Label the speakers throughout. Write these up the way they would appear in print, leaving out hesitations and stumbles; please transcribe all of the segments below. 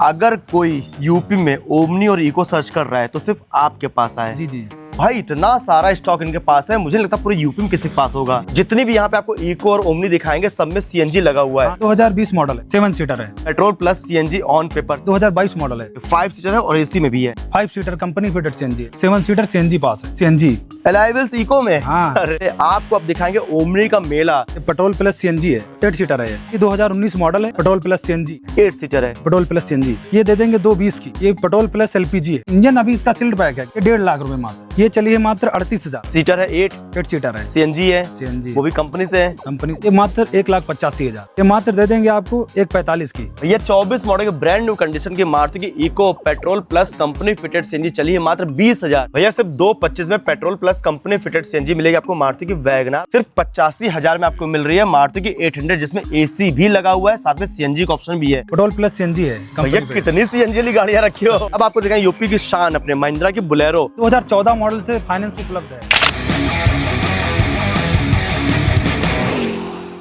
Speaker 1: अगर कोई यूपी में ओमनी और इको सर्च कर रहा है तो सिर्फ आपके पास आए।
Speaker 2: जी जी।
Speaker 1: भाई इतना सारा स्टॉक इनके पास है, मुझे नहीं लगता पूरे यूपी में किसी के पास होगा। जितनी भी यहाँ पे आपको इको और ओमनी दिखाएंगे सब में सीएनजी लगा हुआ है।
Speaker 2: 2020 मॉडल है, 7 सीटर है।
Speaker 1: Petrol plus CNG on paper.
Speaker 2: 2022 model है,
Speaker 1: 5 सीटर है और एसी में भी है।
Speaker 2: 5 सीटर कंपनी फिटेड सीएनजी है, 7 सीटर सीएनजी पास है। सीएनजी
Speaker 1: अलाइवल्स इको में।
Speaker 2: हाँ।
Speaker 1: अरे आपको अब दिखाएंगे ओमनी का मेला।
Speaker 2: पेट्रोल प्लस सीएनजी है, 8 सीटर है। ये 2019 मॉडल है, पेट्रोल प्लस सीएनजी
Speaker 1: 8 सीटर है।
Speaker 2: पेट्रोल प्लस सीएनजी ये दे देंगे 220 की। ये पेट्रोल प्लस एलपीजी है। इंजन अभी इसका सील्ड पैक है, ये 1.5 लाख रुपए मात्र। ये चलिए मात्र 38,000।
Speaker 1: सीटर है 8
Speaker 2: सीटर है,
Speaker 1: सीएनजी है,
Speaker 2: सीएनजी
Speaker 1: वो भी कंपनी से है।
Speaker 2: कंपनी ये मात्र 1,85,000। ये मात्र दे देंगे आपको 1,45 की।
Speaker 1: ये 24 मॉडल के ब्रांड न्यू कंडीशन की मारुति की Eeco petrol plus company fitted CNG चली है मात्र 20,000। भैया सिर्फ 225 में petrol plus company fitted CNG मिलेगी आपको मारुति की वैगनर। सिर्फ 85,000 में आपको मिल रही है मारुति की 800 जिसमें एसी भी लगा हुआ है, साथ में सीएनजी का ऑप्शन भी है।
Speaker 2: पेट्रोल प्लस सीएनजी है।
Speaker 1: भैया कितनी सीएनजी वाली गाड़ियां रखी हो। अब आपको दिखाएं यूपी की शान अपने महिंद्रा की बुलेरो।
Speaker 2: 2014 मॉडल से फाइनेंस उपलब्ध है।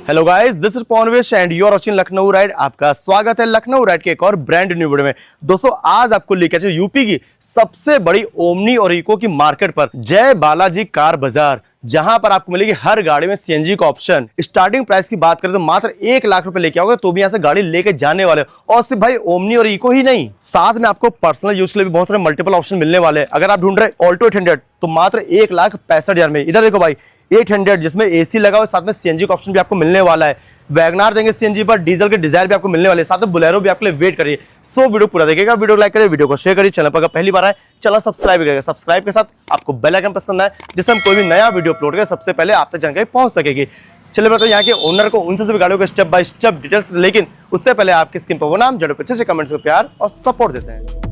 Speaker 1: Hello guys, this is Ponvesh and you are watching Lucknow ride. आपका स्वागत है लखनऊ राइड के एक और ब्रांड न्यू वीडियो में। दोस्तों आज आपको लेकर चले यूपी की सबसे बड़ी ओमनी और इको की मार्केट पर, जय बालाजी कार बाजार, जहां पर आपको मिलेगी हर गाड़ी में सीएनजी का ऑप्शन। स्टार्टिंग प्राइस की बात करें तो मात्र 1 लाख रुपए लेके आओगे तो भी यहाँ से गाड़ी लेके जाने वाले। और सिर्फ भाई ओमनी और इको ही नहीं, साथ में आपको पर्सनल यूज के लिए भी बहुत सारे मल्टीपल ऑप्शन मिलने वाले हैं। अगर आप ढूंढ रहे ऑल्टो 800 तो मात्र 1,65,000 में। इधर देखो भाई 800 जिसमें एसी लगा हुआ, साथ में सीएनजी का ऑप्शन भी आपको मिलने वाला है। वैगनार देंगे सीएनजी पर, डीजल के डिजायर भी आपको मिलने वाले, साथ में बुलेरो भी आपके लिए वेट करिए। सो वीडियो पूरा देखिएगा, वीडियो लाइक करिए, वीडियो को शेयर करिए, चैनल पर अगर पहली बार आए चैनल सब्सक्राइब करिएगा। सब्सक्राइब के साथ आपको बेल आइकन पसंद आए जिससे हम कोई भी नया वीडियो अपलोड करें सबसे पहले आप तक जानकारी पहुंच सकेगी। चलिए बताओ यहाँ के ओनर को, उनसे सभी गाड़ियों को स्टेप बाय स्टेप डिटेल्स, लेकिन उससे पहले आपकी स्क्रीन पर वो नाम जरूर अच्छे से कमेंट्स में प्यार और सपोर्ट देते हैं।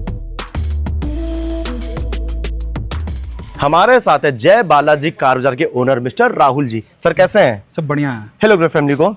Speaker 1: हमारे साथ है जय बालाजी कार बाजार के owner mister Rahul ji. Sir कैसे हैं?
Speaker 2: सब बढ़िया है।
Speaker 1: हेलो ग्रेट फैमिली को।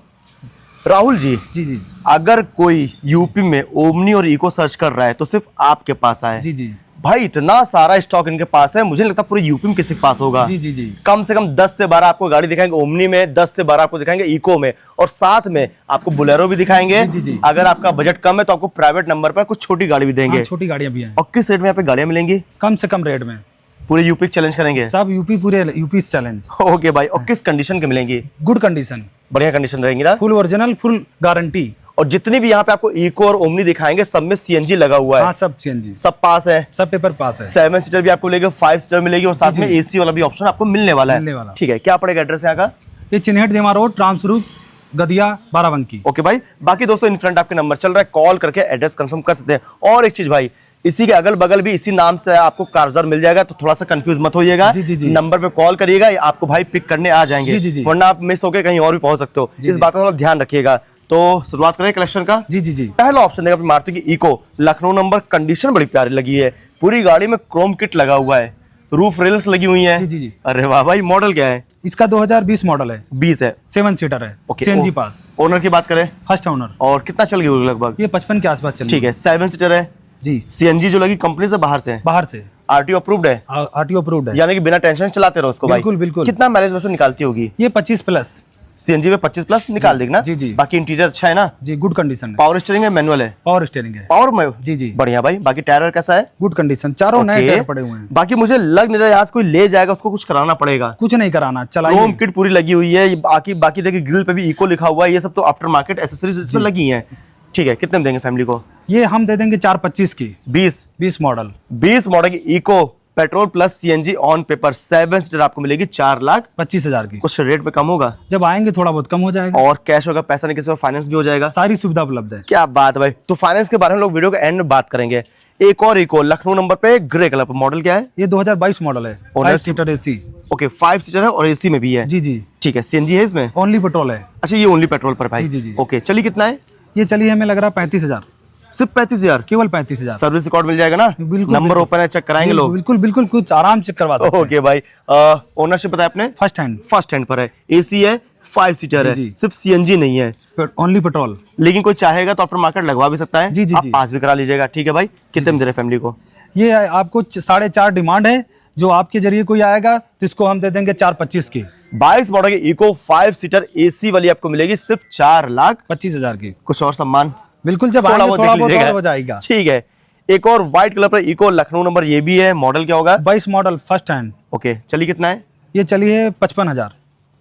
Speaker 1: राहुल जी
Speaker 2: जी।
Speaker 1: अगर कोई यूपी में ओमनी और इको सर्च कर रहा है तो सिर्फ आपके पास आए।
Speaker 2: जी।
Speaker 1: भाई इतना सारा स्टॉक इनके पास है, मुझे नहीं लगता पूरे यूपी में किसी के पास होगा।
Speaker 2: जी।
Speaker 1: कम से कम 10 से 12 आपको गाड़ी दिखाएंगे ओमनी में, 10 से 12 आपको दिखाएंगे इको में, और साथ में आपको बुलेरो भी दिखाएंगे।
Speaker 2: जी।
Speaker 1: अगर आपका बजट कम है तो आपको प्राइवेट नंबर पर कुछ छोटी गाड़ी भी देंगे।
Speaker 2: छोटी गाड़ियां भी हैं।
Speaker 1: और किस रेट में यहाँ पे गाड़ियां मिलेंगी?
Speaker 2: कम से कम रेट में।
Speaker 1: पूरे यूपी चैलेंज करेंगे
Speaker 2: सब यूपी, पूरे यूपी चैलेंज।
Speaker 1: ओके भाई। और किस कंडीशन के मिलेंगी?
Speaker 2: गुड कंडीशन,
Speaker 1: बढ़िया कंडीशन रहेंगी ना?
Speaker 2: Full original, full guarantee.
Speaker 1: और जितनी भी यहाँ पे आपको इको और ओमनी दिखाएंगे सब में सीएनजी लगा हुआ है।
Speaker 2: हाँ, सब सीएनजी,
Speaker 1: सब पास है,
Speaker 2: सब पेपर पास है।
Speaker 1: 7 सीटर भी आपको मिलेगी, 5 सीटर मिलेगी, और साथ में एसी वाला भी ऑप्शन आपको मिलने वाला है। ठीक है, क्या पड़ेगा एड्रेस यहाँ का?
Speaker 2: ये चिन्हट देमा रोड, ट्रांसरूप, गदिया, बाराबंकी।
Speaker 1: ओके भाई। बाकी दोस्तों इन फ्रंट आपके नंबर चल रहा है, कॉल करके एड्रेस कंफर्म कर सकते हैं। और एक चीज भाई, इसी के अगल बगल भी इसी नाम से आपको कार बाजार मिल जाएगा, तो थोड़ा सा कंफ्यूज मत होइएगा।
Speaker 2: जी।
Speaker 1: नंबर पे कॉल करिएगा, आपको भाई पिक करने आ जाएंगे।
Speaker 2: जी।
Speaker 1: वरना आप मिस होकर कहीं और भी पहुंच सकते हो। इस बात का थोड़ा ध्यान रखिएगा। तो शुरुआत करें कलेक्शन का।
Speaker 2: जी।
Speaker 1: पहला ऑप्शन देगा मारुति की इको, लखनऊ नंबर, कंडीशन बड़ी प्यारी लगी है। पूरी गाड़ी में क्रोम किट लगा हुआ है, रूफ रेल्स लगी हुई हैं।
Speaker 2: जी।
Speaker 1: अरे वाह भाई। मॉडल क्या है?
Speaker 2: इसका 2020 मॉडल है,
Speaker 1: 20 है,
Speaker 2: 7 सीटर है। सीएनजी पास।
Speaker 1: ओनर की बात करें?
Speaker 2: First owner.
Speaker 1: और कितना चल गई लगभग?
Speaker 2: ये 55 के आसपास चल।
Speaker 1: ठीक है, 7 सीटर है
Speaker 2: जी।
Speaker 1: सीएनजी जो लगी कंपनी से बाहर से?
Speaker 2: बाहर से।
Speaker 1: आरटीओ अप्रूव्ड है?
Speaker 2: आरटीओ अप्रूव्ड है,
Speaker 1: यानी कि बिना टेंशन चलाते रहो उसको।
Speaker 2: बिल्कुल
Speaker 1: भाई
Speaker 2: बिल्कुल।
Speaker 1: कितना माइलेज वैसे निकालती होगी?
Speaker 2: ये 25 प्लस।
Speaker 1: सीएनजी में 25 प्लस निकाल देगी ना?
Speaker 2: जी।
Speaker 1: बाकी इंटीरियर अच्छा है ना?
Speaker 2: जी, गुड कंडीशन है।
Speaker 1: पावर स्टीयरिंग है, मैनुअल है?
Speaker 2: पावर स्टीयरिंग है।
Speaker 1: पावर में?
Speaker 2: जी।
Speaker 1: बढ़िया भाई। बाकी टायर कैसा है?
Speaker 2: गुड कंडीशन, चारों नए टायर पड़े हुए हैं।
Speaker 1: बाकी मुझे लग नहीं रहा यहाँ से कोई ले जाएगा उसको कुछ कराना पड़ेगा।
Speaker 2: कुछ नहीं कराना, चलाइए।
Speaker 1: क्रोम किट पूरी लगी हुई है। बाकी देखिए ग्रिल पे भी इको लिखा हुआ है। ये सब तो आफ्टर मार्केट एसेसरीज इसमें लगी हैं। ठीक है, कितने में देंगे फैमिली को?
Speaker 2: ये हम दे देंगे 425 की। 20 मॉडल।
Speaker 1: 20 मॉडल की Eeco petrol plus CNG on paper 7 seater आपको मिलेगी 4,25,000
Speaker 2: की।
Speaker 1: कुछ रेट में कम होगा?
Speaker 2: जब आएंगे थोड़ा बहुत कम हो जाएगा।
Speaker 1: और कैश होगा, पैसा नहीं किसी में, फाइनेंस भी हो जाएगा,
Speaker 2: सारी सुविधा उपलब्ध है।
Speaker 1: क्या बात है भाई। तो फाइनेंस के बारे में लोग वीडियो के एंड में बात करेंगे। एक और इको लखनऊ नंबर पे, ग्रे कलर पर, मॉडल क्या है?
Speaker 2: ये 2022 मॉडल है, 5 सीटर एसी।
Speaker 1: ओके, 5 सीटर है और एसी में भी है।
Speaker 2: जी।
Speaker 1: ठीक है, सीएनजी है इसमें?
Speaker 2: ओनली पेट्रोल है।
Speaker 1: अच्छा, ये ओनली पेट्रोल पर भाई?
Speaker 2: जी।
Speaker 1: ओके, चलिए कितना है?
Speaker 2: ये चलिए हमें लग रहा है 35,000।
Speaker 1: सिर्फ 35,000?
Speaker 2: केवल 35,000।
Speaker 1: सर्विस रिकॉर्ड मिल जाएगा ना?
Speaker 2: बिल्कुल।
Speaker 1: नंबर ओपन है, चेक कराएंगे लोग?
Speaker 2: बिल्कुल, कुछ आराम चेक करवा सकते हैं।
Speaker 1: ओके भाई। ओनरशिप बताया आपने? फर्स्ट हैंड पर है, एसी है, 5 सीटर है, सिर्फ सीएनजी नहीं है,
Speaker 2: ओनली पेट्रोल।
Speaker 1: लेकिन कोई चाहेगा तो आफ्टर मार्केट लगवा भी सकता है।
Speaker 2: जी।
Speaker 1: आप पास भी करा लीजिएगा। ठीक है भाई। कितने में दे रहे फैमिली को?
Speaker 2: ये आपको 4.5 डिमांड है, जो आपके जरिए कोई आएगा तो इसको हम दे देंगे 425 की।
Speaker 1: 22 मॉडल की इको 5 सीटर एसी वाली आपको मिलेगी सिर्फ 4,25,000
Speaker 2: की।
Speaker 1: कुछ और सम्मान
Speaker 2: बिल्कुल, जब
Speaker 1: थोड़ा
Speaker 2: आएंगे
Speaker 1: बहुत
Speaker 2: थोड़ा
Speaker 1: देख
Speaker 2: बहुत
Speaker 1: लीजिएगा।
Speaker 2: और हो जाएगा।
Speaker 1: ठीक है। एक और व्हाइट कलर पर इको लखनऊ नंबर, ये भी है, मॉडल क्या होगा?
Speaker 2: 22 मॉडल फर्स्ट हैंड।
Speaker 1: ओके, चलिए कितना है?
Speaker 2: ये चली है 55,000।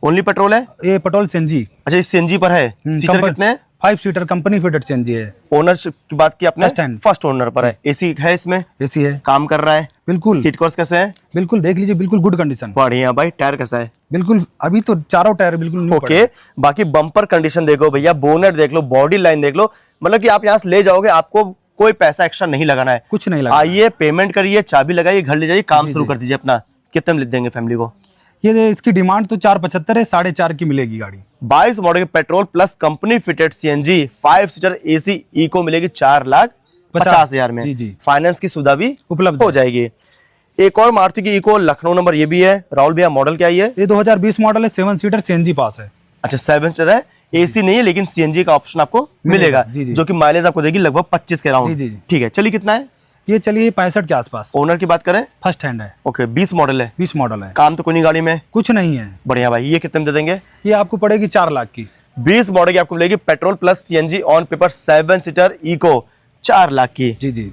Speaker 1: ओनली पेट्रोल है?
Speaker 2: ये पेट्रोल सीएनजी।
Speaker 1: अच्छा, ये सीएनजी पर है। सीटर कितने हैं?
Speaker 2: 5 सीटर कंपनी फिटेड सीएनजी है।
Speaker 1: ओनरशिप की बात की आपने?
Speaker 2: First hand।
Speaker 1: फर्स्ट ओनर पर है। एसी है इसमें?
Speaker 2: एसी है।
Speaker 1: काम कर रहा है?
Speaker 2: बिल्कुल
Speaker 1: सीट कवर्स कैसे हैं?
Speaker 2: बिल्कुल, देख लीजिए, बिल्कुल गुड कंडीशन।
Speaker 1: बढ़िया भाई। टायर कैसा है?
Speaker 2: बिल्कुल, अभी तो चारों टायर बिल्कुल न्यू पड़े
Speaker 1: ओके। बाकी बम्पर कंडीशन देखो भैया, बोनेट देख लो, बॉडी लाइन देख लो, मतलब कि आप यहाँ से ले जाओगे, आपको कोई पैसा एक्स्ट्रा नहीं लगाना है।
Speaker 2: कुछ नहीं लगा।
Speaker 1: आइए, पेमेंट करिए, चाबी लगाइए, घर ले जाइए, काम
Speaker 2: जी,
Speaker 1: शुरू
Speaker 2: जी।
Speaker 1: कर दीजिए अपना। कितने में लिख देंगे फैमिली को?
Speaker 2: ये इसकी डिमांड तो 475 है, 4.5 की मिलेगी गाड़ी।
Speaker 1: 22 मॉडल के petrol plus company fitted CNG 5 seater AC Eeco मिलेगी 4,50,000 में।
Speaker 2: जी, जी।
Speaker 1: फाइनेंस की सुविधा भी
Speaker 2: उपलब्ध
Speaker 1: हो
Speaker 2: है।
Speaker 1: जाएगी। एक और मारुति की इको लखनऊ नंबर, ये भी है। राहुल भैया, मॉडल क्या है ये?
Speaker 2: ये 2020 मॉडल है, 7 सीटर सीएनजी पास है।
Speaker 1: अच्छा, 7 सीटर है, एसी नहीं है, लेकिन सीएनजी का ऑप्शन आपको मिलेगा,
Speaker 2: जी, जी।
Speaker 1: जो कि माइलेज आपको देगी लगभग 25 के राउंड।
Speaker 2: जी, जी।
Speaker 1: ठीक है, चलिए कितना है?
Speaker 2: ये चलिए 65 के आसपास।
Speaker 1: ओनर की बात करें?
Speaker 2: फर्स्ट हैंड है।
Speaker 1: ओके, 20 मॉडल है।
Speaker 2: 20 मॉडल है।
Speaker 1: काम तो कोई नहीं गाड़ी में?
Speaker 2: कुछ नहीं है।
Speaker 1: बढ़िया भाई। ये कितने में दे देंगे?
Speaker 2: ये आपको पड़ेगी 4 लाख की।
Speaker 1: 20 मॉडल की आपको मिलेगी petrol plus CNG on paper 7 seater Eeco 4 lakh की।
Speaker 2: जी जी।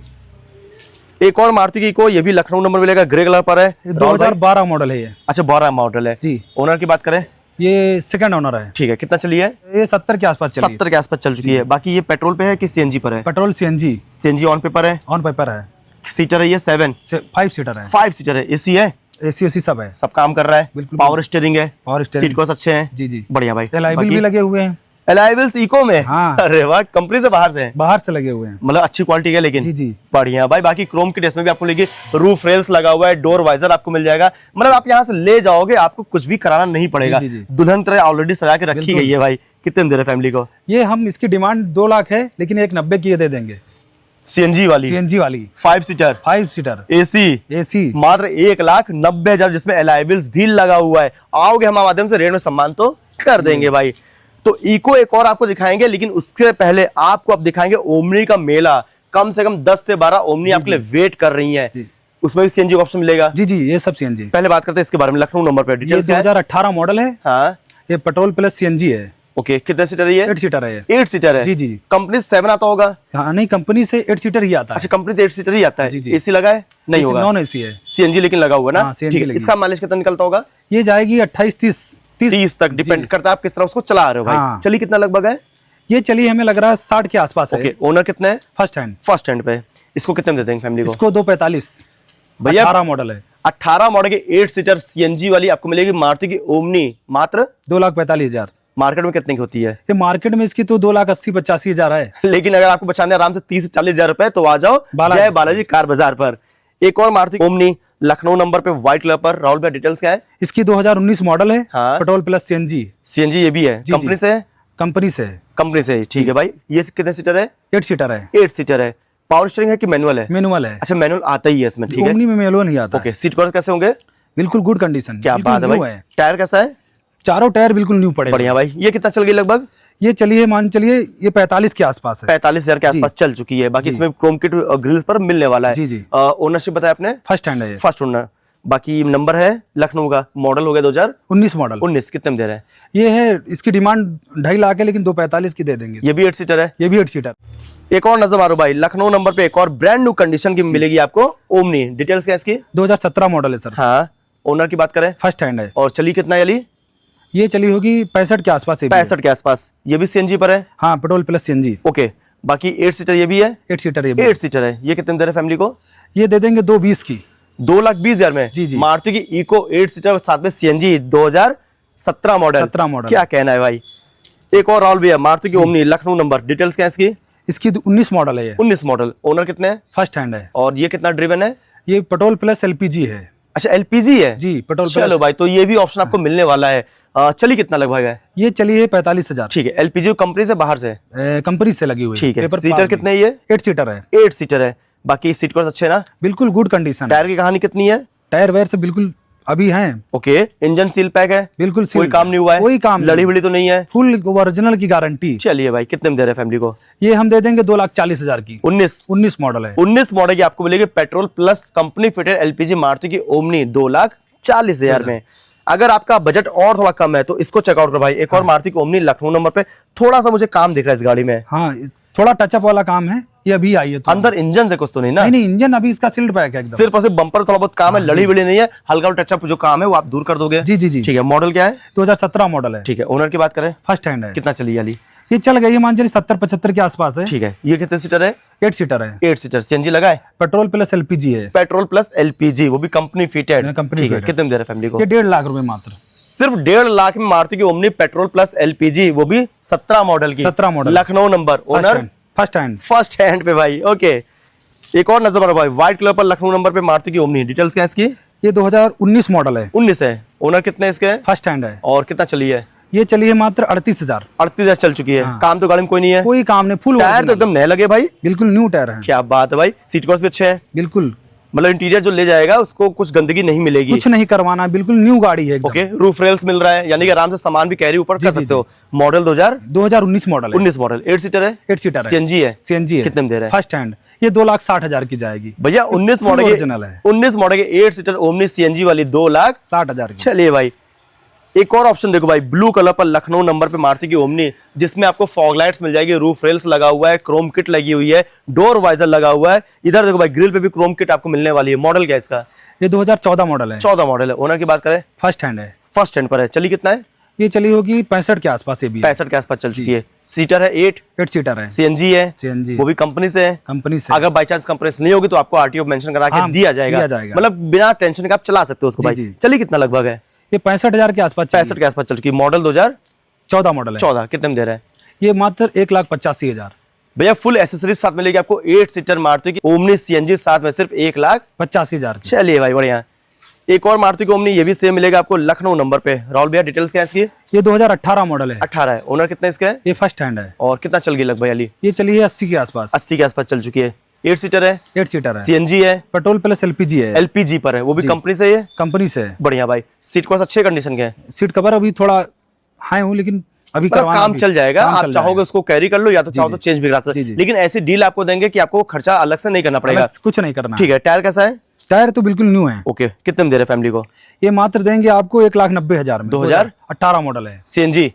Speaker 1: एक और मारुति की इको, ये भी लखनऊ नंबर मिलेगा, ग्रे कलर पर है।
Speaker 2: ये 2012 मॉडल है ये।
Speaker 1: अच्छा, 12 मॉडल है
Speaker 2: जी।
Speaker 1: ओनर की बात करें?
Speaker 2: ये सेकंड ओनर है।
Speaker 1: ठीक है, कितना चली है?
Speaker 2: ये 70 के आसपास चली है।
Speaker 1: 70 के आसपास चल चुकी है। बाकी ये पेट्रोल पे है कि सीएनजी पर है?
Speaker 2: Petrol CNG
Speaker 1: CNG on paper है।
Speaker 2: ऑन पेपर है।
Speaker 1: सीटर है ये 7?
Speaker 2: 5 सीटर है।
Speaker 1: 5 सीटर है। एसी है?
Speaker 2: एसी उसी सब है।
Speaker 1: सब काम कर रहा है?
Speaker 2: बिल्कुल।
Speaker 1: पावर स्टीयरिंग है?
Speaker 2: और
Speaker 1: सीट कवर्स अच्छे हैं?
Speaker 2: जी जी।
Speaker 1: बढ़िया भाई।
Speaker 2: एलाइबल भी लगे हुए हैं।
Speaker 1: एलाइवल्स इको में?
Speaker 2: हाँ।
Speaker 1: अरे वाह, कंपनी से बाहर से हैं?
Speaker 2: बाहर से लगे हुए हैं।
Speaker 1: मतलब अच्छी क्वालिटी है लेकिन।
Speaker 2: जी जी।
Speaker 1: बढ़िया भाई। बाकी क्रोम की ड्रेस में भी आपको लेगी, रूफ रेल्स लगा हुआ है, डोर वाइजर आपको मिल जाएगा, मतलब आप यहाँ से ले जाओगे, आपको कुछ भी कराना नहीं पड़ेगा।
Speaker 2: जी, जी।
Speaker 1: दुल्हन तरह ऑलरेडी सजा के रखी
Speaker 2: बिल्कुल।
Speaker 1: गई है भाई। कितने में दे रहे फैमिली को?
Speaker 2: ये हम इसकी डिमांड 2 लाख है, लेकिन 190 की ये दे देंगे।
Speaker 1: सीएनजी वाली?
Speaker 2: सीएनजी वाली
Speaker 1: 5 सीटर
Speaker 2: 5 सीटर
Speaker 1: एसी
Speaker 2: एसी।
Speaker 1: मात्र 1,90,000, जिसमें एलाइबल्स भी लगा हुआ है। आओगे हमारे माध्यम से रेट में सम्मान तो कर देंगे भाई। तो इको एक और आपको दिखाएंगे, लेकिन उससे पहले आपको अब दिखाएंगे ओमनी का मेला। कम से कम 10 से 12 ओमनी आपके लिए वेट कर रही हैं।
Speaker 2: जी।
Speaker 1: उसमें भी सीएनजी ऑप्शन मिलेगा?
Speaker 2: जी जी, ये सब सीएनजी।
Speaker 1: पहले बात करते हैं इसके बारे में, लखनऊ नंबर पे
Speaker 2: ये
Speaker 1: डिटेल्स क्या है?
Speaker 2: 2018 मॉडल है।
Speaker 1: हाँ।
Speaker 2: ये पेट्रोल प्लस सीएनजी है।
Speaker 1: ओके, कितने सीटर है ये?
Speaker 2: 8 सीटर है ये।
Speaker 1: 8 सीटर है।
Speaker 2: जी जी।
Speaker 1: कंपनी से 7 आता होगा?
Speaker 2: हाँ नहीं, कंपनी से 8 सीटर ही आता है।
Speaker 1: अच्छा, कंपनी से 8 सीटर ही आता है।
Speaker 2: जी, जी।
Speaker 1: एसी लगा है? नहीं होगा।
Speaker 2: नॉन एसी है।
Speaker 1: सीएनजी लेकिन लगा हुआ है ना?
Speaker 2: हाँ, CNG
Speaker 1: ठीक है।
Speaker 2: लगी।
Speaker 1: इसका माइलेज कितना निकलता होगा?
Speaker 2: ये जाएगी 28-30
Speaker 1: 30 तक, डिपेंड करता है आप किस तरह उसको चला रहे हो भाई।
Speaker 2: हाँ।
Speaker 1: चलिए कितना लगभग है?
Speaker 2: ये चली हमें लग रहा है 60 के आसपास है।
Speaker 1: ओके, ओनर कितने है?
Speaker 2: First hand.
Speaker 1: फर्स्ट हैंड पे। इसको कितने में दे देंगे फैमिली को?
Speaker 2: इसको 245
Speaker 1: भैया
Speaker 2: 18 मॉडल है।
Speaker 1: 18 मॉडल के 8 सीटर सीएनजी वाली आपको मिलेगी मारुति की ओमनी मात्र
Speaker 2: 2,45,000।
Speaker 1: मार्केट में कितने की होती है?
Speaker 2: ये मार्केट में इसकी तो 2,80,85,000 है।
Speaker 1: लेकिन अगर आपको बचाने आराम से 30 से 40,000 रुपए, तो आ जाओ
Speaker 2: बालाजी।
Speaker 1: जय बालाजी कार बाजार पर। एक और मारुति ओमनी लखनऊ नंबर पे व्हाइट कलर पर। राहुल भैया, डिटेल्स क्या है?
Speaker 2: इसकी 2019 मॉडल है।
Speaker 1: हाँ।
Speaker 2: Petrol plus CNG.
Speaker 1: सीएनजी ये भी है?
Speaker 2: जी,
Speaker 1: कंपनी
Speaker 2: जी।
Speaker 1: से है?
Speaker 2: कंपनी से है।
Speaker 1: कंपनी से ही। ठीक है भाई। ये कितने सीटर है?
Speaker 2: 8 सीटर है।
Speaker 1: 8 सीटर है। पावर स्टीयरिंग है कि मैनुअल है?
Speaker 2: मैनुअल है।
Speaker 1: अच्छा, मैनुअल आता ही है इसमें। ठीक है।
Speaker 2: ओमनी में मैनुअल नहीं आता।
Speaker 1: ओके, सीट कवर्स कैसे होंगे?
Speaker 2: बिल्कुल गुड कंडीशन।
Speaker 1: क्या बात है भाई। टायर कैसा है?
Speaker 2: चारों टायर बिल्कुल न्यू पड़े।
Speaker 1: बढ़िया भाई। ये कितना चल गई लगभग?
Speaker 2: ये चलिए मान चलिए ये 45 के आसपास है।
Speaker 1: 45,000 के आसपास चल चुकी है। बाकी
Speaker 2: जी।
Speaker 1: इसमें क्रोम किट ग्रिल्स पर मिलने वाला है।
Speaker 2: जी, जी।
Speaker 1: ओनरशिप बताया आपने?
Speaker 2: फर्स्ट हैंड है ये।
Speaker 1: First owner. बाकी नंबर है लखनऊ का, मॉडल हो गया
Speaker 2: 19 मॉडल।
Speaker 1: 2019। कितने में दे रहे हैं?
Speaker 2: ये है, इसकी डिमांड 2.5 लाख है, लेकिन 245 की दे देंगे।
Speaker 1: ये भी 8 सीटर है?
Speaker 2: ये भी 8 सीटर।
Speaker 1: एक और नजर मारो भाई, लखनऊ नंबर पे एक और ब्रांड न्यू कंडीशन की मिलेगी आपको ओमनी। डिटेल्स क्या है इसकी?
Speaker 2: 2017 मॉडल है सर।
Speaker 1: हाँ। ओनर की बात करें?
Speaker 2: फर्स्ट हैंड है।
Speaker 1: और चली कितना चली?
Speaker 2: ये चली होगी 65 के आसपास।
Speaker 1: 65 के आसपास। ये भी सीएनजी पर है?
Speaker 2: हाँ, पेट्रोल प्लस सीएनजी।
Speaker 1: ओके। बाकी 8 सीटर ये भी है?
Speaker 2: 8 सीटर ये भी।
Speaker 1: 8 सीटर है। ये कितने में दे रहे हैं फैमिली को?
Speaker 2: ये दे देंगे 220 की।
Speaker 1: 2,20,000 में?
Speaker 2: जी, जी।
Speaker 1: मारुति की इको 8 सीटर साथ में सीएनजी 2017 मॉडल।
Speaker 2: 17 मॉडल।
Speaker 1: क्या कहना है भाई। एक और राहुल भैया, मारुति की ओमनी लखनऊ नंबर, डिटेल्स क्या है इसकी?
Speaker 2: इसकी 19 मॉडल है ये।
Speaker 1: 19 मॉडल। ओनर कितने हैं?
Speaker 2: फर्स्ट हैंड है।
Speaker 1: और ये कितना ड्रिवन है?
Speaker 2: ये पेट्रोल प्लस एलपीजी है।
Speaker 1: अच्छा, एलपीजी है?
Speaker 2: जी, पेट्रोल
Speaker 1: चलो
Speaker 2: प्लस।
Speaker 1: भाई, तो ये भी ऑप्शन आपको मिलने वाला है। चलिए कितना लगभग है?
Speaker 2: ये चली है 45,000।
Speaker 1: ठीक है। एलपीजी कंपनी से बाहर से?
Speaker 2: कंपनी से लगी हुई।
Speaker 1: ठीक है।
Speaker 2: पेपर
Speaker 1: सीटर
Speaker 2: पास
Speaker 1: कितने
Speaker 2: भी।
Speaker 1: है ये?
Speaker 2: 8 सीटर है।
Speaker 1: 8 सीटर है। बाकी सीट कवर्स अच्छे ना?
Speaker 2: बिल्कुल गुड कंडीशन।
Speaker 1: टायर की कहानी कितनी है?
Speaker 2: टायर वेयर से बिल्कुल अभी हैं।
Speaker 1: ओके। इंजन सील पैक है?
Speaker 2: बिल्कुल
Speaker 1: कोई काम नहीं हुआ है?
Speaker 2: कोई काम
Speaker 1: लड़ी बड़ी तो नहीं है?
Speaker 2: फुल ओरिजिनल की गारंटी।
Speaker 1: चलिए भाई, कितने में दे रहे हैं फैमिली को?
Speaker 2: ये हम दे देंगे 2,40,000 की। 19 मॉडल है।
Speaker 1: 19 मॉडल की आपको मिलेगी petrol plus company fitted LPG Maruti की ओमनी 2,40,000 में। अगर आपका बजट और थोड़ा कम है तो इसको चेकआउट करो भाई। एक और मारुति की ओमनी लखनऊ नंबर पे। थोड़ा सा मुझे काम दिख रहा है इस गाड़ी में।
Speaker 2: हाँ, थोड़ा टचअप वाला काम है, ये अभी आई है तो
Speaker 1: अंदर इंजन से कुछ तो नहीं ना?
Speaker 2: नहीं नहीं, इंजन अभी इसका सील्ड पैक है एकदम।
Speaker 1: सिर्फ और सिर्फ बम्पर थोड़ा बहुत काम है, लड़ी बड़ी नहीं है, हल्का टचअप जो काम है वो आप दूर कर दोगे।
Speaker 2: जी जी जी,
Speaker 1: ठीक है। मॉडल क्या है?
Speaker 2: 2017 मॉडल है।
Speaker 1: ठीक है। ओनर की बात करें,
Speaker 2: फर्स्ट हैंड है।
Speaker 1: कितना चली वाली?
Speaker 2: ये चल गई है मान चलिए 70-75 के आसपास है।
Speaker 1: ठीक है। ये कितने सीटर है?
Speaker 2: 8 सीटर है।
Speaker 1: 8 सीटर। सीएनजी लगा है?
Speaker 2: पेट्रोल प्लस एलपीजी है।
Speaker 1: पेट्रोल प्लस एलपीजी, वो भी कंपनी फिटेड।
Speaker 2: कंपनी
Speaker 1: ठीक है।
Speaker 2: फिटेड।
Speaker 1: कितने में दे रहे हैं फैमिली को?
Speaker 2: ये 1.5 लाख रुपए मात्र।
Speaker 1: सिर्फ 1.5 लाख में मारुति की ओमनी पेट्रोल प्लस एलपीजी, वो भी 17 मॉडल की।
Speaker 2: 17 model,
Speaker 1: Lucknow number, owner
Speaker 2: first hand
Speaker 1: पे भाई। ओके। एक और नजर मारो भाई, व्हाइट कलर पर लखनऊ नंबर पे मारुति की ओमनी। डिटेल्स क्या है इसकी?
Speaker 2: ये 2019 मॉडल है।
Speaker 1: 19 है। ओनर कितने इसके?
Speaker 2: फर्स्ट हैंड है।
Speaker 1: और कितना चली है?
Speaker 2: ये चली है मात्र 38,000।
Speaker 1: 38,000 चल चुकी है।
Speaker 2: हाँ।
Speaker 1: काम तो गाड़ी में कोई नहीं है?
Speaker 2: कोई काम नहीं, फुल
Speaker 1: टायर तो एकदम नए लगे भाई,
Speaker 2: बिल्कुल न्यू टायर है।
Speaker 1: क्या बात है भाई। सीट कवर्स भी अच्छे हैं,
Speaker 2: बिल्कुल,
Speaker 1: मतलब इंटीरियर जो ले जाएगा उसको कुछ गंदगी नहीं मिलेगी।
Speaker 2: कुछ नहीं करवाना, बिल्कुल न्यू गाड़ी है।
Speaker 1: ओके। रूफ रेल्स मिल रहा है, यानी कि आराम से सामान भी कैरी ऊपर कर सकते हो। मॉडल
Speaker 2: 2019 मॉडल है।
Speaker 1: 19 मॉडल। 8 सीटर है?
Speaker 2: 8 सीटर है।
Speaker 1: सीएनजी है?
Speaker 2: सीएनजी है।
Speaker 1: कितने में दे रहे हैं?
Speaker 2: फर्स्ट हैंड, ये 2,60,000 की जाएगी
Speaker 1: भैया। 19 मॉडल
Speaker 2: ओरिजिनल है।
Speaker 1: 19 मॉडल के 8 सीटर ओमनी सीएनजी वाली
Speaker 2: 2,60,000 की।
Speaker 1: चलिए भाई। एक और ऑप्शन देखो भाई, ब्लू कलर पर लखनऊ नंबर पे मारुति की ओमनी, जिसमें आपको फॉग लाइट्स मिल जाएगी, रूफ रेल्स लगा हुआ है, क्रोम किट लगी हुई है, डोर वाइजर लगा हुआ है। इधर देखो भाई, ग्रिल पे भी क्रोम किट आपको मिलने वाली है। मॉडल क्या है इसका?
Speaker 2: ये 2014 मॉडल है।
Speaker 1: 14 मॉडल है। ओनर की बात करें,
Speaker 2: फर्स्ट हैंड है।
Speaker 1: फर्स्ट हैंड पर है। चली कितना है?
Speaker 2: ये चली होगी 65 के आसपास। ये भी
Speaker 1: 65 के आसपास चल चुकी है। सीटर है 8
Speaker 2: सीटर है।
Speaker 1: सीएनजी है,
Speaker 2: सीएनजी,
Speaker 1: वो भी कंपनी से है।
Speaker 2: कंपनी से।
Speaker 1: अगर बाई चांस कंप्रेस नहीं होगी तो आपको आरटीओ मेंशन करा के
Speaker 2: हाँ,
Speaker 1: दिया जाएगा। मतलब बिना टेंशन के आप चला सकते हो उसको भाई। चलिए कितना लगभग है?
Speaker 2: ये 65,000 के आसपास।
Speaker 1: 65 के आसपास चल चुकी है। मॉडल
Speaker 2: 2014 मॉडल है।
Speaker 1: 14। कितने में दे रहे हैं?
Speaker 2: ये मात्र 1,85,000।
Speaker 1: भैया फुल एसेसरीज साथ मिलेगी आपको। 8 सीटर मारुति की ओमनी सीएनजी साथ में सिर्फ 1,85,000। चलिए भाई बढ़िया। एक और मारुति की ओमनी, ये भी सेम मिलेगा आपको लखनऊ नंबर पे। राहुल भैया डिटेल्स क्या है इसकी?
Speaker 2: ये 2018 मॉडल है।
Speaker 1: 18 है। ओनर कितना इसका है?
Speaker 2: ये फर्स्ट हैंड है।
Speaker 1: और कितना चल गई लगभग अली?
Speaker 2: ये चली है 80 के आसपास।
Speaker 1: 80 के आसपास चल चुकी है। 8 सीटर है।
Speaker 2: 8 सीटर है।
Speaker 1: सीएनजी है।
Speaker 2: पेट्रोल प्लस एलपीजी है।
Speaker 1: एलपीजी पर है, वो भी कंपनी से है।
Speaker 2: कंपनी से है।
Speaker 1: बढ़िया भाई। सीट कवर्स अच्छे कंडीशन के हैं।
Speaker 2: सीट कवर अभी थोड़ा हाई हूँ, लेकिन अभी
Speaker 1: मतलब काम चल जाएगा। आप चाहोगे उसको कैरी कर लो, या तो चाहो तो चेंज भी करा सकते। लेकिन ऐसी डील आपको देंगे कि आपको खर्चा अलग से नहीं करना पड़ेगा।
Speaker 2: कुछ नहीं करना।
Speaker 1: ठीक है। टायर कैसा है?
Speaker 2: टायर तो बिल्कुल न्यू है।
Speaker 1: ओके। कितने में दे रहे फैमिली को?
Speaker 2: ये मात्र देंगे आपको 1,90,000 में।
Speaker 1: 2018
Speaker 2: मॉडल है।
Speaker 1: सीएनजी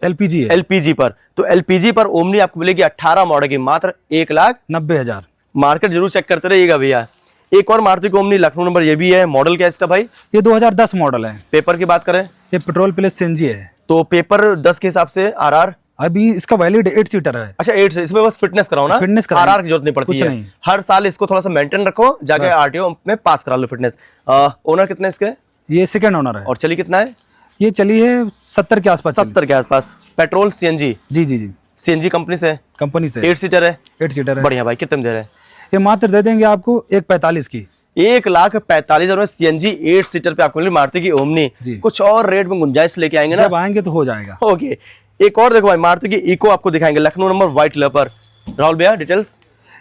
Speaker 2: एलपीजी है।
Speaker 1: एलपीजी पर। तो एलपीजी पर ओमनी आपको मिलेगी 18 मॉडल की मात्र
Speaker 2: 1,90,000।
Speaker 1: मार्केट जरूर चेक करते रहिएगा भैया। एक और मारुति की ओमनी लखनऊ नंबर, ये भी है। मॉडल क्या है इसका भाई?
Speaker 2: ये 2010 मॉडल है।
Speaker 1: पेपर की बात करें,
Speaker 2: ये पेट्रोल प्लस सीएनजी है।
Speaker 1: तो पेपर 10 के हिसाब से आरआर
Speaker 2: अभी इसका वैलिड 8 सीटर है।
Speaker 1: अच्छा 8 से। इसमें बस फिटनेस कराओ ना,
Speaker 2: फिटनेस
Speaker 1: आरआर की जरूरत नहीं पड़ती है। हर साल इसको थोड़ा सा मेंटेन रखो, जाके आरटीओ में पास करा लो फिटनेस। ओनर कितने इसके?
Speaker 2: ये सेकंड ओनर है।
Speaker 1: और चली कितना है?
Speaker 2: ये चली है 70 के आसपास।
Speaker 1: 70 के आसपास। Petrol CNG?
Speaker 2: जी जी जी,
Speaker 1: सीएनजी कंपनी से।
Speaker 2: कंपनी से।
Speaker 1: 8 सीटर है।
Speaker 2: 8 सीटर है।
Speaker 1: बढ़िया भाई। कितने में दे रहे हैं?
Speaker 2: ये मात्र दे देंगे आपको 1,45 की।
Speaker 1: 1,45,000 में सीएनजी 8 सीटर पे आपको मिली मारुति की ओमनी। कुछ और रेट में गुंजाइश लेके आएंगे ना?
Speaker 2: जब आएंगे तो हो जाएगा।
Speaker 1: ओके। एक और देखो भाई, मारुति की इको आपको दिखाएंगे, लखनऊ नंबर व्हाइट कलर पर। राहुल भैया डिटेल्स?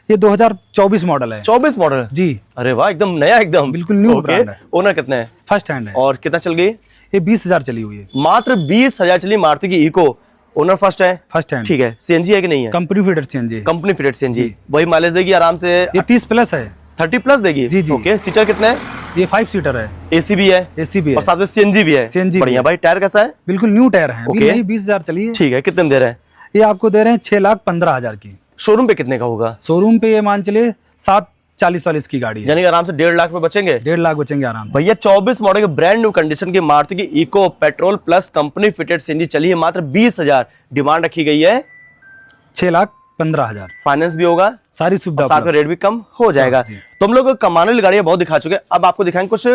Speaker 2: ये 2024 मॉडल है।
Speaker 1: 24 मॉडल
Speaker 2: जी।
Speaker 1: अरे वाह, एकदम नया, एकदम
Speaker 2: बिल्कुल न्यू ब्रांड है।
Speaker 1: ओनर कितने है?
Speaker 2: फर्स्ट हैंड है।
Speaker 1: और कितना चल गई?
Speaker 2: ये 20,000 चली हुई है।
Speaker 1: मात्र 20,000 चली मारुति की इको। ओनर फर्स्ट है।
Speaker 2: First hand.
Speaker 1: ठीक है। सीएनजी है कि नहीं है?
Speaker 2: Company fitted CNG.
Speaker 1: Company fitted CNG. वही माइलेज देगी आराम से।
Speaker 2: ये 30 प्लस है।
Speaker 1: 30 प्लस देगी।
Speaker 2: जी जी।
Speaker 1: ओके। सीटर कितने है?
Speaker 2: ये 5 सीटर है।
Speaker 1: एसी भी है।
Speaker 2: एसी भी है
Speaker 1: और साथ में सीएनजी भी है।
Speaker 2: सीएनजी
Speaker 1: बढ़िया भाई। टायर कैसा है?
Speaker 2: बिल्कुल न्यू टायर है।
Speaker 1: ओके।
Speaker 2: 20,000 चली है।
Speaker 1: ठीक है। कितने में दे रहे हैं?
Speaker 2: ये आपको दे रहे हैं 6,15,000 की।
Speaker 1: शोरूम पे कितने का होगा?
Speaker 2: शोरूम पे ये मान चलिए 7,40,40 की गाड़ी है।
Speaker 1: यानी कि आराम से 1.5 लाख में बचेंगे।
Speaker 2: 1.5 लाख बचेंगे आराम से।
Speaker 1: भैया 24 मॉडल के ब्रांड न्यू कंडीशन की मारुति की Eeco petrol plus company fitted CNG चली है मात्र 20,000। डिमांड रखी गई है
Speaker 2: 6,15,000।
Speaker 1: फाइनेंस भी होगा,
Speaker 2: सारी सुविधा,
Speaker 1: साथ में रेट भी कम हो जाएगा। तो हम लोग कमाने वाली गाड़ियां बहुत दिखा चुके हैं, अब आपको दिखाएंगे कुछ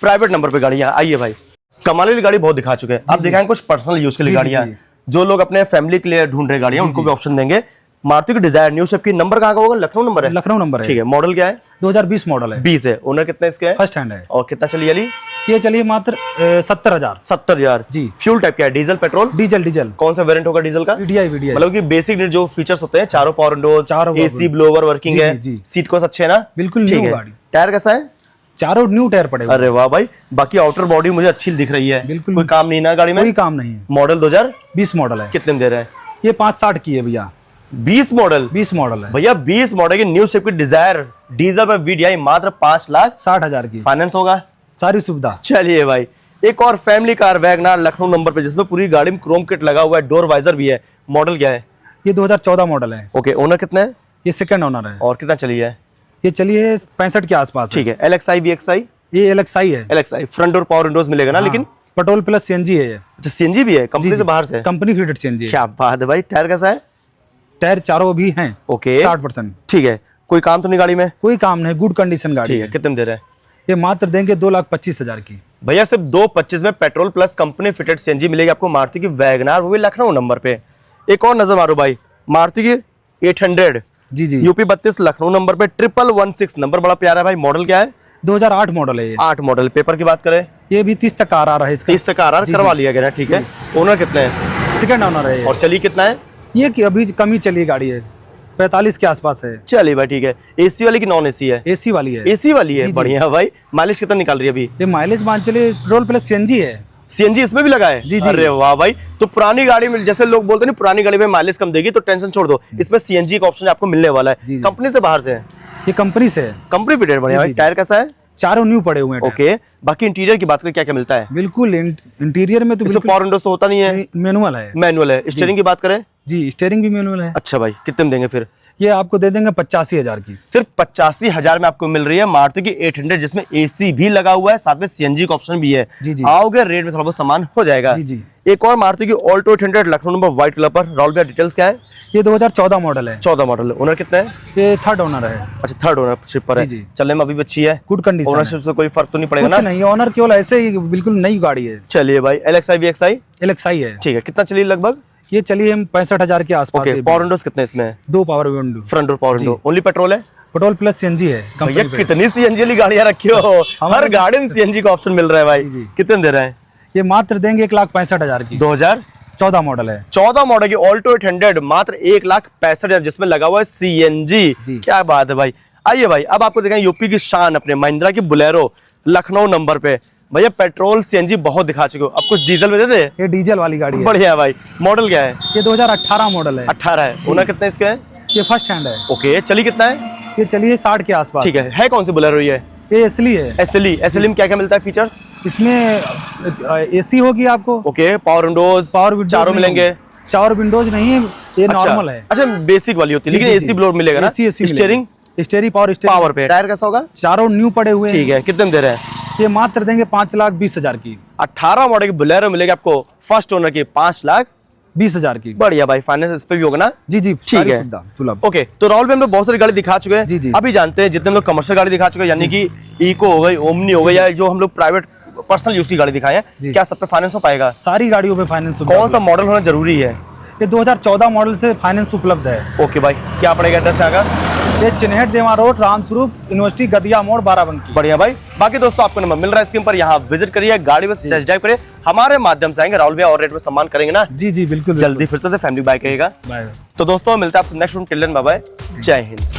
Speaker 1: प्राइवेट नंबर पे गाड़ियां। आइए भाई, कमाने वाली गाड़ी बहुत दिखा चुके हैं, अब दिखाएंगे कुछ पर्सनल यूज के लिए गाड़ियां। जो लोग अपने फैमिली के लिए ढूंढ रहे गाड़ियां उनको भी ऑप्शन देंगे। मारुति की डिजायर न्यू शेप की, नंबर कहाँ का होगा? लखनऊ नंबर है।
Speaker 2: लखनऊ नंबर है।
Speaker 1: ठीक है। मॉडल क्या है?
Speaker 2: 2020 मॉडल है।
Speaker 1: 20 है। ओनर कितने इसके है?
Speaker 2: फर्स्ट हैंड है।
Speaker 1: और कितना चली वाली?
Speaker 2: ये चलिए मात्र 70,000।
Speaker 1: 70,000
Speaker 2: जी।
Speaker 1: फ्यूल टाइप क्या है? Diesel petrol?
Speaker 2: डीजल। डीजल।
Speaker 1: कौन सा वेरिएंट होगा डीजल का?
Speaker 2: वीडीआई। वीडीआई
Speaker 1: मतलब कि बेसिक जो फीचर्स होते हैं, चारों power Windows, AC blower working है, सीट कोस अच्छे है ना?
Speaker 2: बिल्कुल न्यू गाड़ी।
Speaker 1: टायर कैसा है?
Speaker 2: चारों न्यू टायर पड़े।
Speaker 1: अरे वाह भाई, बाकी आउटर बॉडी मुझे अच्छी दिख रही है।
Speaker 2: बिल्कुल
Speaker 1: कोई काम नहीं ना गाड़ी में?
Speaker 2: कोई काम नहीं है।
Speaker 1: मॉडल 2020
Speaker 2: मॉडल है।
Speaker 1: कितने में दे रहे हैं?
Speaker 2: ये 560 की है भैया।
Speaker 1: 20 मॉडल?
Speaker 2: 20 मॉडल है
Speaker 1: भैया। 20 मॉडल की न्यू शेप की डिजायर डीजल पर वीडीआई मात्र 5,60,000
Speaker 2: की।
Speaker 1: फाइनेंस होगा,
Speaker 2: सारी सुविधा।
Speaker 1: चलिए भाई, एक और family car WagonR Lucknow number पे जिसमें पूरी गाड़ी में क्रोम किट लगा हुआ है, डोर वाइजर भी है। मॉडल क्या है?
Speaker 2: ये 2014 मॉडल है।
Speaker 1: ओके, ओनर कितना है
Speaker 2: ये सेकंड ओनर है
Speaker 1: और कितना चली है?
Speaker 2: ये चली है 65 के आसपास है।
Speaker 1: ठीक है, LXI VXI?
Speaker 2: ये LXI है।
Speaker 1: LXI front door power Windows मिलेगा ना? लेकिन
Speaker 2: पेट्रोल प्लस सीएनजी है ये।
Speaker 1: अच्छा, सीएनजी भी है कंपनी से बाहर से?
Speaker 2: कंपनी फिटेड सीएनजी है।
Speaker 1: क्या बात है भाई। टायर कैसा है?
Speaker 2: टायर चारों भी हैं।
Speaker 1: ओके,
Speaker 2: 60%।
Speaker 1: ठीक है, कोई काम तो नहीं गाड़ी में?
Speaker 2: कोई काम नहीं, गुड कंडीशन गाड़ी
Speaker 1: ठीक है, कितने में दे रहे हैं?
Speaker 2: ये मात्र देंगे 2,25,000 की।
Speaker 1: भैया सिर्फ 2,25,000 में petrol plus company fitted CNG मिलेगी आपको मारुति की वैगनार, वो भी लखनऊ नंबर पे। एक और नजर मारो भाई, मारुति की 800
Speaker 2: जी जी।
Speaker 1: यूपी 32 लखनऊ नंबर पे, 1116 नंबर बड़ा प्यारा है भाई। मॉडल क्या है?
Speaker 2: 2008 मॉडल है ये।
Speaker 1: 8 मॉडल। पेपर की बात करें,
Speaker 2: ये भी 30 तक आर है इसका।
Speaker 1: 30 तक आर
Speaker 2: जी,
Speaker 1: करवा
Speaker 2: जी।
Speaker 1: लिया गया, ठीक है। ओनर कितने हैं?
Speaker 2: सेकंड ओनर है ये।
Speaker 1: और चली कितना है?
Speaker 2: ये कि अभी कम ही चली गाड़ी है, 45 के आसपास है।
Speaker 1: चलिए भाई, ठीक है। एसी वाली की नॉन एसी है?
Speaker 2: एसी वाली है।
Speaker 1: एसी वाली है,
Speaker 2: जी, जी।
Speaker 1: बढ़िया भाई। माइलेज कितना निकाल रही है अभी?
Speaker 2: ये माइलेज मान चलिए पेट्रोल प्लस सीएनजी है।
Speaker 1: सीएनजी इसमें भी लगा है?
Speaker 2: जी, जी।
Speaker 1: अरे वाह भाई। तो पुरानी गाड़ी में जैसे लोग बोलते हैं ना पुरानी गाड़ी में माइलेज कम देगी, तो टेंशन छोड़ दो, इसमें सीएनजी का ऑप्शन आपको मिलने वाला
Speaker 2: जी,
Speaker 1: है।
Speaker 2: जी।
Speaker 1: कंपनी से बाहर से है?
Speaker 2: ये कंपनी से है।
Speaker 1: कंपनी फिटेड, बढ़िया
Speaker 2: जी,
Speaker 1: भाई।
Speaker 2: जी, जी।
Speaker 1: टायर कैसा है?
Speaker 2: चारों न्यू पड़े हुए हैं।
Speaker 1: ओके, बाकी इंटीरियर की बात करें, क्या क्या मिलता है?
Speaker 2: बिल्कुल इंटीरियर में तो
Speaker 1: इसमें
Speaker 2: बिल्कुल
Speaker 1: पावर विंडोज तो होता नहीं है?
Speaker 2: मैनुअल है।
Speaker 1: मैनुअल है। स्टीयरिंग की बात करें?
Speaker 2: जी, स्टीयरिंग भी मैनुअल है।
Speaker 1: अच्छा भाई, कितने में देंगे फिर?
Speaker 2: ये आपको दे देंगे 85,000 की।
Speaker 1: सिर्फ 85,000 में आपको मिल रही है मारुति की 800, जिसमें एसी भी लगा हुआ है, साथ में सीएनजी का ऑप्शन भी है।
Speaker 2: जी, जी।
Speaker 1: आओगे रेट में थोड़ा बहुत सामान हो जाएगा।
Speaker 2: जी, जी।
Speaker 1: एक और मारुति की Alto 800 Lucknow number white colour पर। राहुल भैया डिटेल्स क्या है?
Speaker 2: ये 2014 मॉडल है।
Speaker 1: 14 मॉडल। ओनर कितना है?
Speaker 2: ये थर्ड ओनर है।
Speaker 1: अच्छा, थर्ड ओनरशिप पर है।
Speaker 2: जी, जी।
Speaker 1: चलने में अभी भी अच्छी है,
Speaker 2: गुड कंडीशन है।
Speaker 1: ओनरशिप से कोई फर्क तो नहीं पड़ेगा
Speaker 2: कुछ
Speaker 1: ना?
Speaker 2: नहीं, ओनर केवल ऐसे ही बिल्कुल नई गाड़ी है।
Speaker 1: चलिए भाई, LXI VXI?
Speaker 2: LXI है।
Speaker 1: ठीक है, कितना चलिए लगभग?
Speaker 2: ये चली है 65,000 के आसपास।
Speaker 1: ओके,
Speaker 2: है।
Speaker 1: पावर विंडोज कितने इसमें?
Speaker 2: 2 power window.
Speaker 1: Front door power window. Only petrol है?
Speaker 2: पेट्रोल प्लस सीएनजी है।
Speaker 1: भैया
Speaker 2: कंपनी
Speaker 1: कितनी सीएनजी वाली गाड़ियां रखी हो, हर
Speaker 2: हमारे-
Speaker 1: गाड़ी में सीएनजी का ऑप्शन मिल रहा है भाई।
Speaker 2: जी, जी।
Speaker 1: कितने में दे रहे हैं?
Speaker 2: ये मात्र देंगे 1,65,000 की।
Speaker 1: 2014
Speaker 2: मॉडल है।
Speaker 1: मॉडल की ऑल्टो 800 मात्र 1,65,000, जिसमें लगा हुआ है सीएनजी।
Speaker 2: जी।
Speaker 1: क्या बात है भाई। आइए भाई, अब आपको दिखाएं यूपी की शान, अपने महिंद्रा की बुलेरो लखनऊ नंबर पे। भैया पेट्रोल सीएनजी बहुत दिखा चुके हो, अब कुछ डीजल में दे दे?
Speaker 2: ये डीजल वाली गाड़ी है।
Speaker 1: बढ़िया है भाई। मॉडल क्या है?
Speaker 2: ये 2018 मॉडल है।
Speaker 1: 18 है। ओनर कितने इसके हैं?
Speaker 2: ये फर्स्ट हैंड है।
Speaker 1: ओके, चली कितना है?
Speaker 2: ये चलिए 60 के आसपास।
Speaker 1: ठीक है कौन सी बुलेरो ये?
Speaker 2: ये असली है।
Speaker 1: एसएलई में क्या क्या मिलता है फीचर्स?
Speaker 2: इसमें एसी होगी आपको।
Speaker 1: Okay, power Windows
Speaker 2: power Windows
Speaker 1: चारों
Speaker 2: नहीं
Speaker 1: मिलेंगे?
Speaker 2: होगी। चार विंडोज नहीं है, ये
Speaker 1: अच्छा,
Speaker 2: नॉर्मल है।
Speaker 1: अच्छा बेसिक वाली होती है, लेकिन
Speaker 2: जी,
Speaker 1: एसी
Speaker 2: जी।
Speaker 1: ब्लोर मिलेगा ना?
Speaker 2: AC
Speaker 1: steering
Speaker 2: steering power steering
Speaker 1: power पे। टायर कैसा होगा?
Speaker 2: चारों न्यू पड़े हुए हैं।
Speaker 1: ठीक है, कितने में दे रहे हैं?
Speaker 2: ये मात्र देंगे 5,20,000 की।
Speaker 1: 18 मॉडल की बुलेरो मिलेगी आपको फर्स्ट ओनर की 5,20,000
Speaker 2: की।
Speaker 1: बढ़िया भाई, फाइनेंस इस पे भी होगा ना?
Speaker 2: जी जी,
Speaker 1: ठीक
Speaker 2: सारी
Speaker 1: है।
Speaker 2: सुविधा सुलभ।
Speaker 1: ओके, तो राहुल भाई हम लोग बहुत सारी गाड़ी दिखा चुके
Speaker 2: जी,
Speaker 1: हैं।
Speaker 2: जी।
Speaker 1: अभी जानते हैं जितने हम लोग कमर्शियल गाड़ी दिखा चुके हैं, यानी कि इको हो गई, ओमनी हो गई, या जो हम लोग प्राइवेट पर्सनल यूज की गाड़ी दिखाए हैं,
Speaker 2: जी।
Speaker 1: क्या सब पे फाइनेंस हो पाएगा?
Speaker 2: सारी गाड़ियों पे फाइनेंस।
Speaker 1: कौन सा मॉडल होना जरूरी है?
Speaker 2: ये 2014 मॉडल से फाइनेंस उपलब्ध है।
Speaker 1: ओके भाई, क्या पड़ेगा एड्रेस आगा?
Speaker 2: ये चिन्हट देवा रोड, रामस्वरूप यूनिवर्सिटी, गदिया मोड़, बाराबंकी।
Speaker 1: बढ़िया भाई। बाकी दोस्तों आपको नंबर मिल रहा है स्क्रीन पर, यहाँ विजिट करिए, गाड़ी बस टेस्ट ड्राइव करिए, हमारे माध्यम से आएंगे। राहुल भैया और रेट में सम्मान करेंगे ना?
Speaker 2: जी जी बिल्कुल।
Speaker 1: जल्दी फिर से फैमिली बाइक आएगा।
Speaker 2: बाय।
Speaker 1: तो दोस्तों मिलता है आपसे next till then, bye bye, जय हिंद।